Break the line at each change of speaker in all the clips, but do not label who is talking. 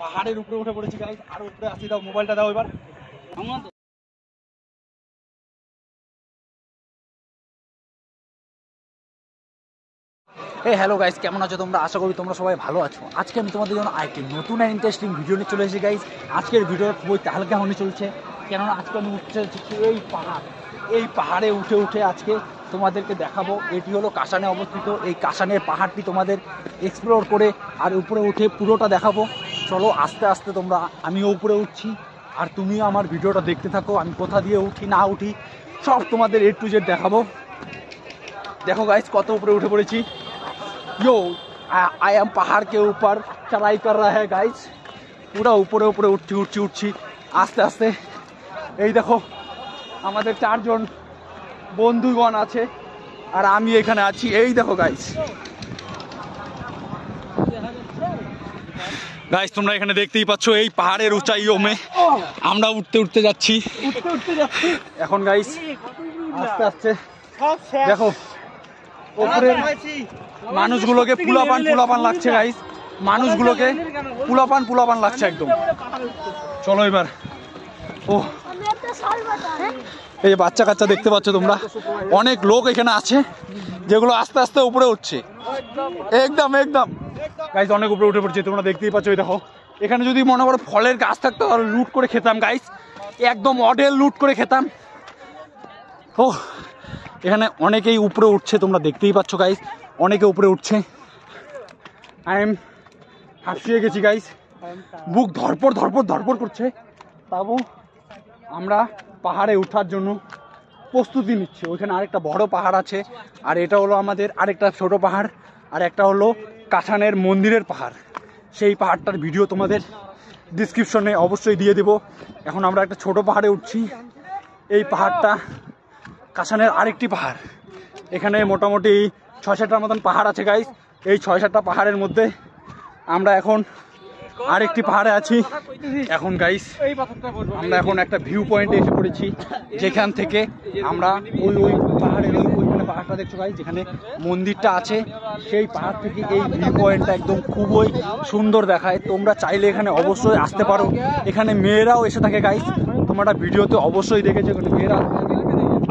পাহাড়ের উপরে উঠে পড়েছি গাইস, আর উপরে আসি। দাও মোবাইলটা দাও এবার। হ্যালো গাইস, কেমন আছো তোমরা? আশা করি তোমরা সবাই ভালো আছো। আজকে আমি তোমাদের জন্য আরেকটি নতুন আর ইন্টারেস্টিং ভিডিও নিয়ে চলে এসেছি গাইস। আজকের ভিডিও খুবই হালকা হতে চলছে, কেননা আজকে আমি উঠতে এই পাহাড়ে উঠে উঠে আজকে তোমাদেরকে দেখাবো। এটি হলো কাশানে অবস্থিত। এই কাশানের পাহাড়টি তোমাদের এক্সপ্লোর করে আর উপরে উঠে পুরোটা দেখাবো। চলো আস্তে আস্তে তোমরা, আমিও উপরে উঠছি আর তুমিও আমার ভিডিওটা দেখতে থাকো। আমি কোথা দিয়ে উঠি না উঠি সব তোমাদের A to Z দেখাবো। देखो गाइस कत ऊपर उठे पड़ेছি। यो आई एम पहाड़ के ऊपर चढ़ाई कर रहा है गाइस। पूरा ऊपरे ऊपरे उठছি आस्ते आस्ते। এই দেখো আমাদের চারজন বন্ধুগণ আছে আর আমি এখানে আছি। এই দেখো গাইস, গাইস তোমরা এখানে দেখতেই পাচ্ছ এই পাহাড়ের উঁচাইয়ে আমরা উঠতে উঠতে যাচ্ছি এখন গাইস। আস্তে আস্তে দেখো উপরে মানুষগুলোকে পুলাপান লাগছে গাইস, মানুষগুলোকে পুলাপান লাগছে একদম। চলো এবার। ও এই বাচ্চা কাচ্চা দেখতে পাচ্ছ তোমরা, অনেক লোক এখানে আছে যেগুলো আস্তে আস্তে উপরে উঠছে। একদম গাইস অনেক উপরে উঠে পড়ছে, তোমরা দেখতেই পাচ্ছ। এই দেখো এখানে যদি মনে করো ফলের গাছ থাকতো তাহলে লুট করে খেতাম গাইস, একদম অডেল লুট করে খেতাম। ও এখানে অনেকেই উপরে উঠছে, তোমরা দেখতেই পাচ্ছ গাইস, অনেকে উপরে উঠছে। আই এম হাঁপিয়ে গেছি গাইস, বুক ধরপড় করছে। তাও আমরা পাহাড়ে ওঠার জন্য প্রস্তুতি নিচ্ছি। ওইখানে আরেকটা বড় পাহাড় আছে, আর এটা হলো আমাদের আরেকটা ছোট পাহাড়, আর একটা হলো কাশানের মন্দিরের পাহাড়। সেই পাহাড়টার ভিডিও তোমাদের ডিসক্রিপশনে অবশ্যই দিয়ে দেব। এখন আমরা একটা ছোট পাহাড়ে উঠছি। এই পাহাড়টা কাশানের আরেকটি পাহাড়। এখানে মোটামুটি 6-7টার মতন পাহাড় আছে গাইস। এই 6-7টা পাহাড়ের মধ্যে আমরা এখন আরেকটি পাহাড়ে আছি। এখন গাইস আমরা এখন একটা ভিউ পয়েন্টে এসে পড়েছি, যেখান থেকে আমরা ওই পাহাড়ের ওইখানে পাহাড়টা দেখছো গাইস, যেখানে মন্দিরটা আছে, সেই পাহাড় থেকে এই ভিউ পয়েন্টটা একদম খুবই সুন্দর দেখায়। তোমরা চাইলে এখানে অবশ্যই আসতে পারো। এখানে মেয়েরাও এসে থাকে গাইস, তোমরা ভিডিওতে অবশ্যই দেখেছো এখানে মেয়েরা।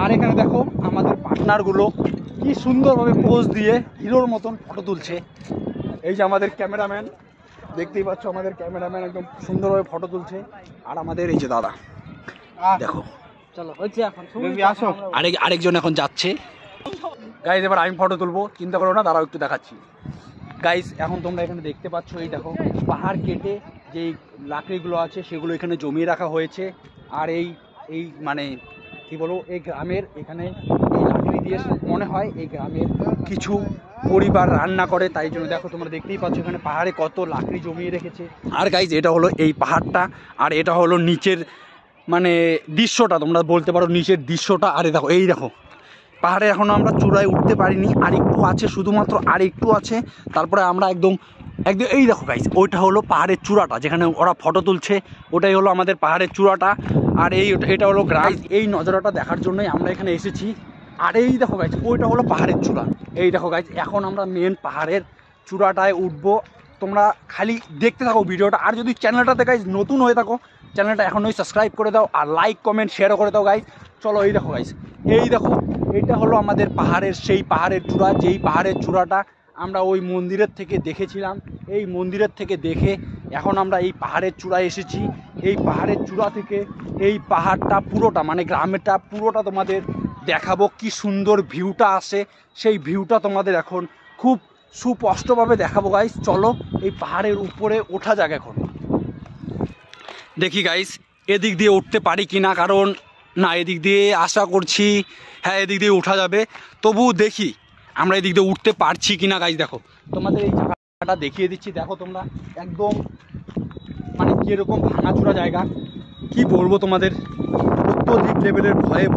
আর এখানে দেখো আমাদের পার্টনারগুলো কি সুন্দরভাবে পোজ দিয়ে হিরোর মতন ফটো তুলছে। এই যে আমাদের ক্যামেরাম্যান, দেখতেই পাচ্ছ আমাদের ক্যামেরাম্যান একদম সুন্দরভাবে ফটো তুলছে। আর আমাদের এই যে দাদা দেখো, চলো হচ্ছে এখন আসো। আরেকজন এখন যাচ্ছে গাইজ। এবার আমি ফটো তুলবো, চিন্তা করো না, দাঁড়াও একটু দেখাচ্ছি গাইজ। এখন তোমরা এখানে দেখতে পাচ্ছ এই দেখো পাহাড় কেটে যেই লাকড়িগুলো আছে সেগুলো এখানে জমিয়ে রাখা হয়েছে। আর এই মানে কি বলবো, এই গ্রামের এখানে এই লাকড়ি দিয়ে মনে হয় এই গ্রামের কিছু পরিবার রান্না করে, তাই জন্য দেখো তোমরা দেখতেই পাচ্ছ এখানে পাহাড়ে কত লাকড়ি জমিয়ে রেখেছে। আর গাইজ এটা হলো এই পাহাড়টা, আর এটা হলো নিচের মানে দৃশ্যটা, তোমরা বলতে পারো নিচের দৃশ্যটা। আর দেখো এই দেখো পাহাড়ে এখনও আমরা চূড়ায় উঠতে পারিনি, আর একটু আছে, শুধুমাত্র আর একটু আছে, তারপরে আমরা একদম এই দেখো গাইজ, ওইটা হলো পাহাড়ের চূড়াটা যেখানে ওরা ফটো তুলছে, ওটাই হলো আমাদের পাহাড়ের চূড়াটা। আর এটা হলো গ্রাম। এই নজারাটা দেখার জন্যই আমরা এখানে এসেছি। আর এই দেখো গাইজ ওইটা হলো পাহাড়ের চূড়া। এই দেখো গাইজ এখন আমরা মেন পাহাড়ের চূড়াটায় উঠবো। তোমরা খালি দেখতে থাকো ভিডিওটা। আর যদি চ্যানেলটাতে গাইজ নতুন হয়ে থাকো, চ্যানেলটা এখনই সাবস্ক্রাইব করে দাও, আর লাইক কমেন্ট শেয়ারও করে দাও গাইজ। চলো এই দেখো গাইজ, এই দেখো এইটা হলো আমাদের পাহাড়ের সেই পাহাড়ের চূড়া, যেই পাহাড়ের চূড়াটা আমরা ওই মন্দিরের থেকে দেখেছিলাম। এই মন্দিরের থেকে দেখে এখন আমরা এই পাহাড়ের চূড়ায় এসেছি। এই পাহাড়ের চূড়া থেকে এই পাহাড়টা পুরোটা মানে গ্রামেরটা পুরোটা তোমাদের দেখাবো। কি সুন্দর ভিউটা আসে, সেই ভিউটা তোমাদের এখন খুব সুস্পষ্টভাবে দেখাবো গাইস। চলো এই পাহাড়ের উপরে ওঠা যাক এখন। দেখি গাইস এদিক দিয়ে উঠতে পারি কিনা, কারণ না এদিক দিয়ে আশা করছি হ্যাঁ এদিক দিয়ে ওঠা যাবে, তবু দেখি আমরা এদিক দিয়ে উঠতে পারছি কিনা গাইস। দেখো তোমাদের এই জায়গাটা দেখিয়ে দিচ্ছি, দেখো তোমরা একদম মানে কীরকম ভাঙাচোরা জায়গা, কি বলবো তোমাদের। অত্যধিক লেভেলের ভয়ে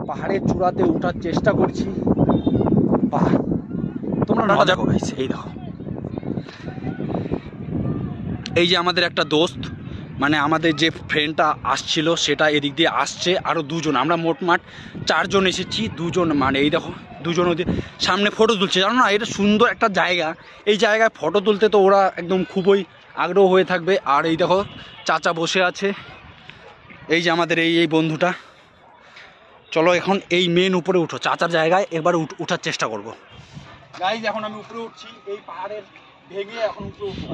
পাহাড়ের চূড়াতে ওঠার চেষ্টা করছি। তোমরা না যাবো গাইস। এই দেখো এই যে আমাদের একটা দোস্ত মানে আমাদের যে ফ্রেন্ডটা আসছিল সেটা এদিক দিয়ে আসছে, আরও দুজন, আমরা মোটমাট 4জন এসেছি। 2জন মানে এই দেখো দুজন ওই সামনে ফটো তুলছে, জানো না এটা সুন্দর একটা জায়গা, এই জায়গায় ফটো তুলতে তো ওরা একদম খুবই আগ্রহ হয়ে থাকবে। আর এই দেখো চাচা বসে আছে, এই যে আমাদের এই বন্ধুটা। চলো এখন এই মেন উপরে উঠো, চাচার জায়গায় এবার উঠার চেষ্টা করবো। গাইজ এখন আমি উপরে উঠছি, এই পাহাড়ের ভেঙে এখন উপরে উঠবো।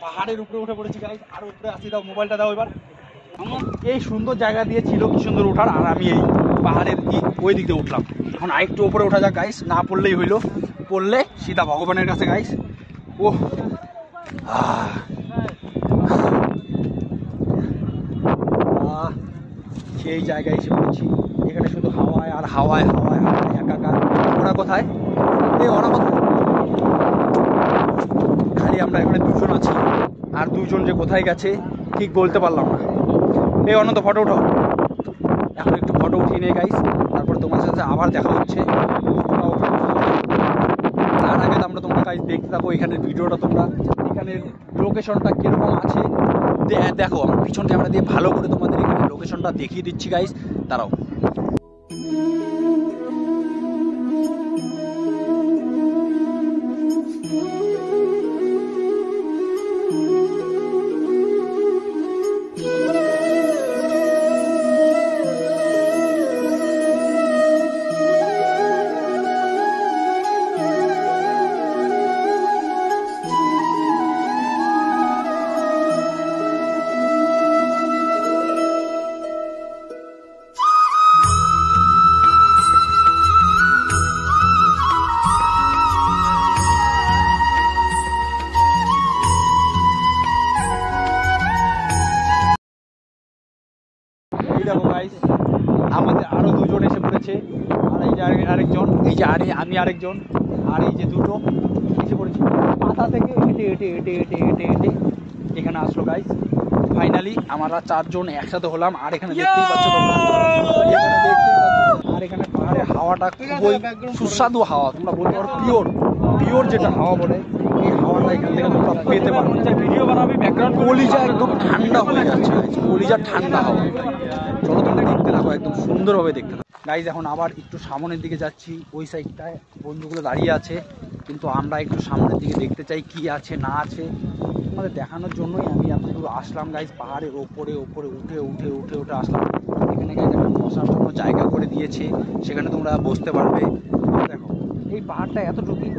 পাহাড়ের উপরে উঠে পড়েছি গাইজ, আর উপরে আসি, দাও মোবাইলটা দাও এবার। এই সুন্দর জায়গা দিয়ে ছিল কি সুন্দর ওঠার, আর আমি এই পাহাড়ের ওই দিক দিয়ে উঠলাম। এখন আরেকটু উপরে ওঠা যাক গাইজ, না পড়লেই হইলো, পড়লে সীতা ভগবানের কাছে গাইজ। ও সেই জায়গায় এসে পড়েছি, এখানে শুধু হাওয়ায় আর হাওয়ায় হাওয়ায় হাওয়ায় একাকার। ওরা কোথায়? ওরা কোথায়? খালি আমরা এখানে দুজন আছি, আর দুজন যে কোথায় গেছে ঠিক বলতে পারলাম না। এই অনন্ত ফটো উঠো, এখন একটু ফটো উঠিয়ে নিয়ে গাইস, তারপর তোমার সাথে আবার দেখা হচ্ছে। তার আগে আমরা তোমরা গাইস দেখতে থাকো এখানের ভিডিওটা, তোমরা এখানের লোকেশনটা কীরকম আছে দেখো। আমার পিছন ক্যামেরা দিয়ে ভালো করে তোমাদের এখানে লোকেশনটা দেখিয়ে দিচ্ছি গাইস, দাঁড়াও। দেখো গাইস আমাদের আরো দুজন এসে পড়েছে, আর এই যে আরেকজন, এই যে আমি আরেকজন, আর এই যে দুটো এসে পড়েছে। মাথা থেকে হেঁটে হেঁটে হেঁটে হেঁটে হেঁটে হেঁটে এখানে আসলো গাইস। ফাইনালি আমরা চারজন একসাথে হলাম। আর এখানে দেখতেই পাচ্ছ তোমরা, আর এখানে পাহাড়ের হাওয়াটা খুবই সুস্বাদু হাওয়া, তোমরা বলতে পারো পিওর যেটা হাওয়া বলে, এই হাওয়াটা এখান থেকে তোমরা পেতে পারো। ভিডিও বানাবি ব্যাকগ্রাউন্ড, কলিজা একদম ঠান্ডা হয়ে যাচ্ছে, কলিজা ঠান্ডা হাওয়া। চলো তোমরা দেখতে থাকো, একদম সুন্দরভাবে দেখতে থাকো গাইজ। এখন আবার একটু সামনের দিকে যাচ্ছি, ওই সাইডটায় বন্ধুগুলো দাঁড়িয়ে আছে, কিন্তু আমরা একটু সামনের দিকে দেখতে চাই কি আছে না আছে, তোমাদের দেখানোর জন্যই আমি এত দূর আসলাম গাইজ। পাহাড়ের ওপরে ওপরে উঠে উঠে উঠে উঠে আসলাম। এখানে গাইজ একটা বসার জন্য জায়গা করে দিয়েছে, সেখানে তোমরা বসতে পারবে। দেখো এই পাহাড়টা এতটুকুই,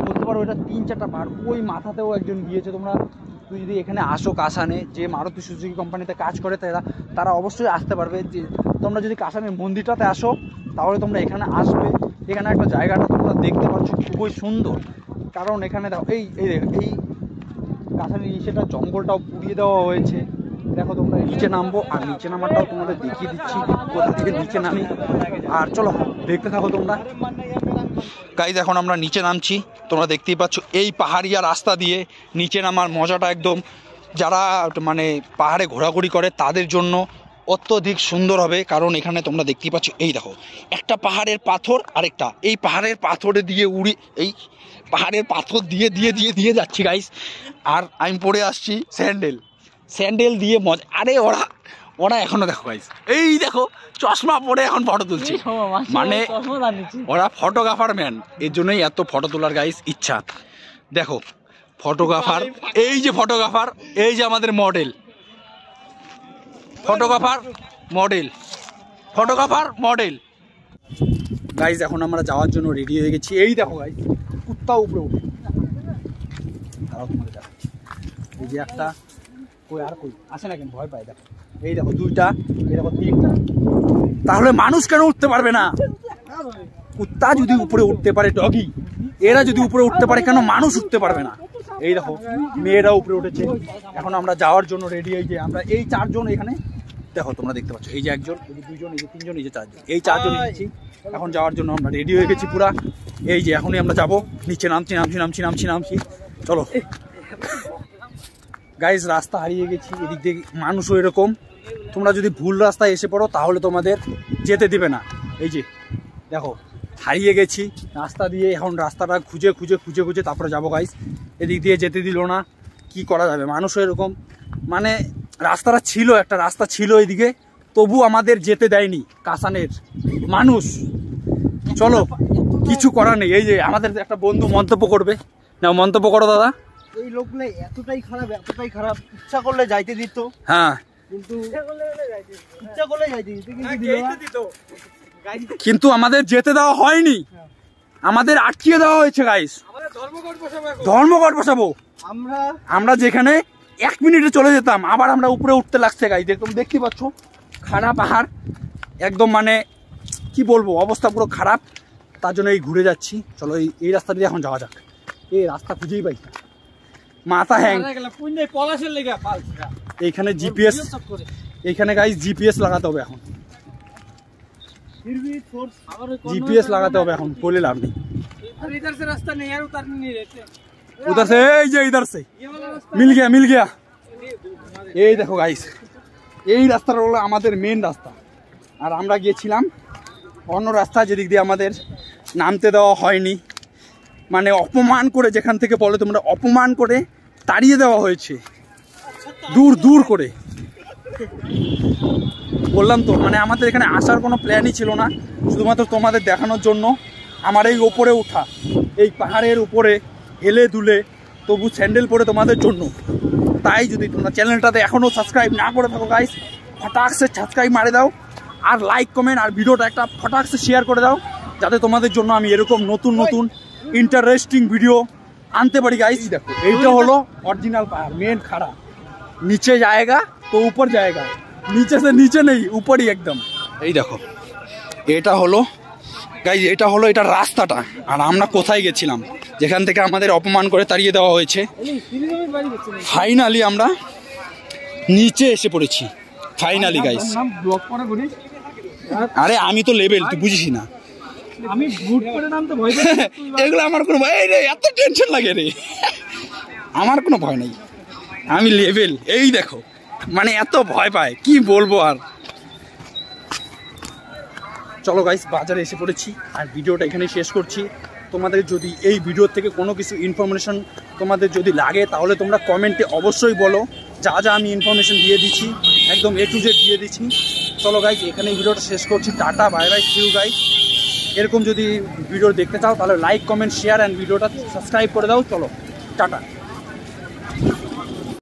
বলতে পারো এটা 3-4টা পাহাড়। ওই মাথাতেও একজন গিয়েছে। তোমরা তুই যদি এখানে আসো কাসানে, যে মারুতি সুজুকি কোম্পানিতে কাজ করে তারা অবশ্যই আসতে পারবে। যে তোমরা যদি কাসানের মন্দিরটাতে আসো তাহলে তোমরা এখানে আসবে। এখানে একটা জায়গাটা তোমরা দেখতে পাচ্ছ খুবই সুন্দর, কারণ এখানে দেখো এই এই কাসানের নিচেটা জঙ্গলটাও পুড়িয়ে দেওয়া হয়েছে। দেখো তোমরা নিচে নামবো, আর নিচে নামাটাও তোমাদের দেখিয়ে দিচ্ছি কোথা থেকে নিচে নামি। আর চলো দেখতে থাকো তোমরা গাইজ। এখন আমরা নিচে নামছি, তোমরা দেখতেই পাচ্ছ এই পাহাড়িয়া রাস্তা দিয়ে নিচে নামার মজাটা একদম যারা মানে পাহাড়ে ঘোরাঘুরি করে তাদের জন্য অত্যধিক সুন্দর হবে। কারণ এখানে তোমরা দেখতেই পাচ্ছ, এই দেখো একটা পাহাড়ের পাথর, আরেকটা এই পাহাড়ের পাথরে দিয়ে এই পাহাড়ের পাথর দিয়ে দিয়ে দিয়ে দিয়ে যাচ্ছি গাইজ। আর আমি পরে আসছি স্যান্ডেল দিয়ে মজা। আরে ওরা এখনো দেখো গাইজ, এই দেখো চশমা পরে এখন ফটো তুলছি, মানে ওরা ফটোগ্রাফার ম্যান, এর জন্যই এত ফটো তোলার গাইজ ইচ্ছা। দেখো ফটোগ্রাফার, এই যে ফটোগ্রাফার, এই যে আমাদের মডেল, ফটোগ্রাফার মডেল গাইজ। এখন আমরা যাওয়ার জন্য রেডি হয়ে গেছি। এই দেখো গাইজ কুত্তা উপরে উঠে, এই যে একটা কই আর কই আসে না কেন, ভয় পায়। দেখো এই দেখো দুইটা, এই দেখো তিনটা, তাহলে মানুষ কেন উঠতে পারবে না? কুত্তা যদি উপরে উঠতে পারে, ডগি এরা যদি উপরে উঠতে পারে, কেন মানুষ উঠতে পারবে না? এই দেখো মেয়েরা উপরে উঠেছে। এখন আমরা যাওয়ার জন্য রেডি। এই যে আমরা এই চারজন এখানে দেখো তোমরা দেখতে পাচ্ছ, এই যে একজন, এই যে দুইজন, এই যে তিনজন, এই যে চারজন, এই চারজন এসেছি। এখন যাওয়ার জন্য আমরা রেডি হয়ে গেছি পুরা। এই যে এখনই আমরা যাবো, নিচে নামছি। চলো গাইজ, রাস্তা হারিয়ে গেছি, এদিক দিয়ে মানুষও এরকম। তোমরা যদি ভুল রাস্তায় এসে পড়ো তাহলে তোমাদের যেতে দিবে না। এই যে দেখো হারিয়ে গেছি রাস্তা দিয়ে, এখন রাস্তাটা খুঁজে তারপরে যাবো গাইজ। এদিক দিয়ে যেতে দিল না, কি করা যাবে, মানুষও এরকম, মানে রাস্তাটা ছিল, একটা রাস্তা ছিল এইদিকে, তবু আমাদের যেতে দেয়নি কাসানের মানুষ। চলো কিছু করার নেই। এই যে আমাদের একটা বন্ধু মন্তব্য করবে, না মন্তব্য করো দাদা।
এই লোকগুলো এতটাই খারাপ, ইচ্ছা করলে যাইতে দিত।
হ্যাঁ,
কিন্তু ইচ্ছা করলে যাইতে দিত,
কিন্তু আমাদের যেতে দেওয়া হয়নি, আমাদের আটকিয়ে দেওয়া হয়েছে গাইস। ধর্মঘট বসাবো আমরা যেখানে 1 মিনিটে চলে যেতাম, আবার আমরা উপরে উঠতে লাগছে গাইস। একদম দেখতে পাচ্ছ খারাপ পাহাড়, একদম মানে কি বলবো, অবস্থা পুরো খারাপ। তার জন্য এই ঘুরে যাচ্ছি। চলো এই রাস্তা দিয়ে এখন যাওয়া যাক। এই রাস্তা খুঁজেই পাই না, মাথা হ্যাং। এইখানে জিপিএস, এইখানে গাইস জিপিএস লাগাতে হবে এখন, জিপিএস লাগাতে হবে এখন, বলে লাভ নেই। उधर से इधर से मिल गया। এই দেখো গাইস, এই রাস্তাটা হলো আমাদের মেন রাস্তা, আর আমরা গিয়েছিলাম অন্য রাস্তা, যেদিক দিয়ে আমাদের নামতে দেওয়া হয়নি। মানে অপমান করে, যেখান থেকে বলে তোমরা, অপমান করে তাড়িয়ে দেওয়া হয়েছে দূর করে। বললাম তো, মানে আমাদের এখানে আসার কোনো প্ল্যানই ছিল না, শুধুমাত্র তোমাদের দেখানোর জন্য। আমার এই ওপরে ওঠা, এই পাহাড়ের উপরে হেলে দুলে, তবু স্যান্ডেল পরে তোমাদের জন্য। তাই যদি তোমরা চ্যানেলটাতে এখনও সাবস্ক্রাইব না করে থাকো গাইস, ফটাক সে সাবস্ক্রাইব মারে দাও, আর লাইক কমেন্ট আর ভিডিওটা একটা ফটাক সে শেয়ার করে দাও, যাতে তোমাদের জন্য আমি এরকম নতুন ইন্টারেস্টিং ভিডিও আনতে পারি গাইস। দেখো এইটা হলো অরিজিনাল পাহাড়, মেন খাড়া, নিচে জায়গা তো উপর জায়গা, নিচে সে নিচে নেই, উপরই একদম। এই দেখো এটা হলো গাইস, এটা হলো এটা রাস্তাটা। আর আমরা কোথায় গেছিলাম, যেখান থেকে আমাদের অপমান করে তাড়িয়ে দেওয়া হয়েছে। ফাইনালি আমরা নিচে এসে পড়েছি, ফাইনালি গাইস। আরে আমি তো লেভেল, তুই বুঝিস না।
আমি বুট পরে নামতে ভয় পাই,
এগুলো আমার কোনো ভয় নেই, এত টেনশন লাগে রে, আমার কোনো ভয় নেই, আমি লেভেল। এই দেখো মানে এত ভয় পায় কি বলবো আর। চলো গাইস, বাজারে এসে পড়েছি আর ভিডিওটা এখানে শেষ করছি। তোমাদের যদি এই ভিডিও থেকে কোনো কিছু ইনফরমেশন তোমাদের যদি লাগে, তাহলে তোমরা কমেন্টে অবশ্যই বলো, যা যা আমি ইনফরমেশন দিয়ে দিচ্ছি একদম A to Z দিয়ে দিচ্ছি। চলো গাইস, এখানে ভিডিওটা শেষ করছি। Tata, bye bye, see you guys. এরকম যদি ভিডিও দেখতে চাও তাহলে লাইক কমেন্ট শেয়ার অ্যান্ড ভিডিওটা সাবস্ক্রাইব করে দাও। চলো টাটা।